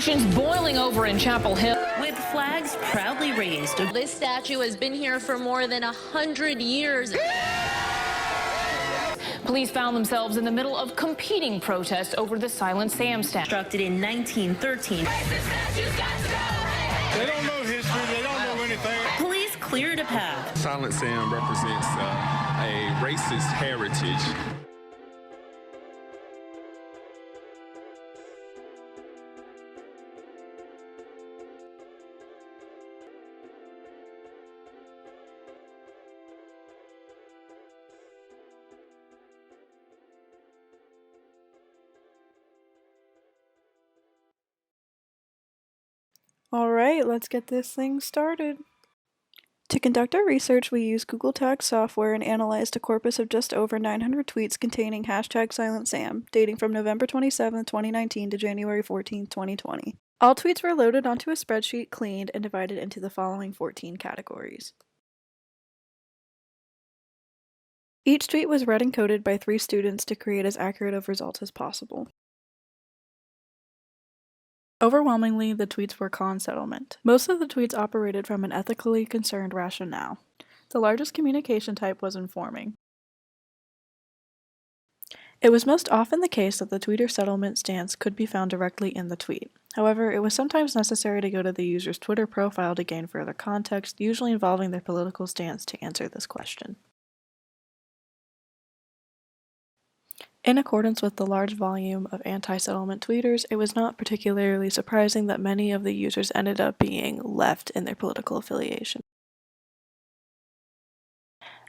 Emotions boiling over in Chapel Hill. With flags proudly raised. This statue has been here for more than 100 years. Police found themselves in the middle of competing protests over the Silent Sam statue. Constructed in 1913. They don't know history, they don't know anything. Police cleared a path. Silent Sam represents a racist heritage. Alright, let's get this thing started. To conduct our research, we used Google Tag software and analyzed a corpus of just over 900 tweets containing #SilentSam, dating from November 27, 2019 to January 14, 2020. All tweets were loaded onto a spreadsheet, cleaned, and divided into the following 14 categories. Each tweet was read and coded by 3 students to create as accurate of results as possible. Overwhelmingly, the tweets were con settlement. Most of the tweets operated from an ethically concerned rationale. The largest communication type was informing. It was most often the case that the tweeter's settlement stance could be found directly in the tweet. However, it was sometimes necessary to go to the user's Twitter profile to gain further context, usually involving their political stance, to answer this question. In accordance with the large volume of anti-settlement tweeters, it was not particularly surprising that many of the users ended up being left in their political affiliation.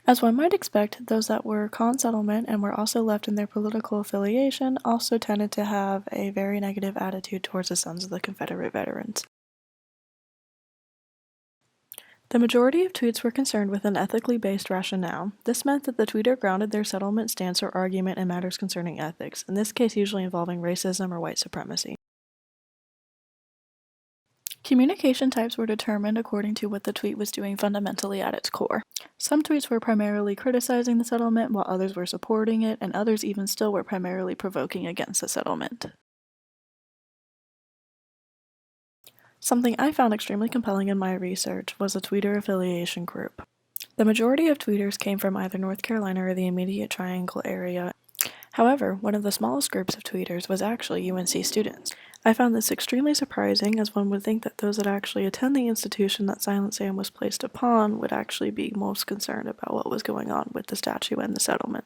As one might expect, those that were con-settlement and were also left in their political affiliation also tended to have a very negative attitude towards the Sons of the Confederate Veterans. The majority of tweets were concerned with an ethically based rationale. This meant that the tweeter grounded their settlement stance or argument in matters concerning ethics, in this case usually involving racism or white supremacy. Communication types were determined according to what the tweet was doing fundamentally at its core. Some tweets were primarily criticizing the settlement, while others were supporting it, and others even still were primarily provoking against the settlement. Something I found extremely compelling in my research was a tweeter affiliation group. The majority of tweeters came from either North Carolina or the immediate Triangle area. However, one of the smallest groups of tweeters was actually UNC students. I found this extremely surprising, as one would think that those that actually attend the institution that Silent Sam was placed upon would actually be most concerned about what was going on with the statue and the settlement.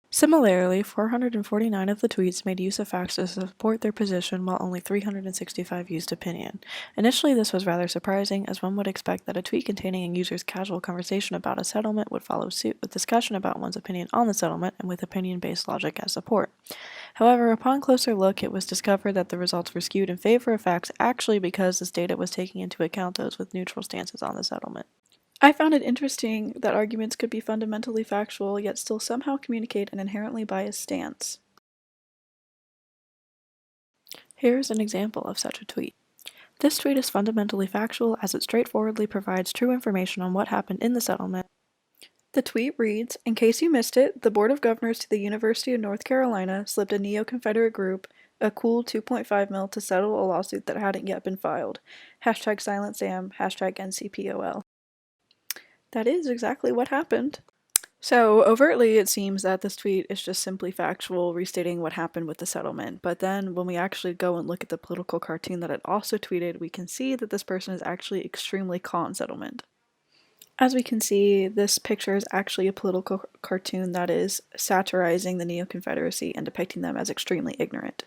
Similarly, 449 of the tweets made use of facts to support their position, while only 365 used opinion. Initially, this was rather surprising, as one would expect that a tweet containing a user's casual conversation about a settlement would follow suit with discussion about one's opinion on the settlement and with opinion-based logic as support. However, upon closer look, it was discovered that the results were skewed in favor of facts actually because this data was taking into account those with neutral stances on the settlement. I found it interesting that arguments could be fundamentally factual, yet still somehow communicate an inherently biased stance. Here's an example of such a tweet. This tweet is fundamentally factual as it straightforwardly provides true information on what happened in the settlement. The tweet reads, "In case you missed it, the Board of Governors to the University of North Carolina slipped a neo-Confederate group a cool $2.5 million to settle a lawsuit that hadn't yet been filed. #SilentSam, #NCPOL. That is exactly what happened. So, overtly, it seems that this tweet is just simply factual, restating what happened with the settlement, but then when we actually go and look at the political cartoon that it also tweeted, we can see that this person is actually extremely con-settlement. As we can see, this picture is actually a political cartoon that is satirizing the Neo-Confederacy and depicting them as extremely ignorant.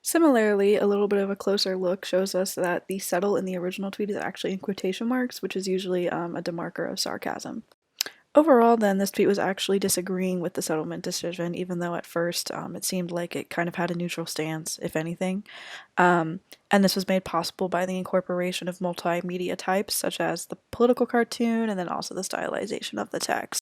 Similarly, a little bit of a closer look shows us that the settle in the original tweet is actually in quotation marks, which is usually a demarker of sarcasm. Overall, then, this tweet was actually disagreeing with the settlement decision, even though at first it seemed like it kind of had a neutral stance, if anything. And this was made possible by the incorporation of multimedia types, such as the political cartoon and then also the stylization of the text.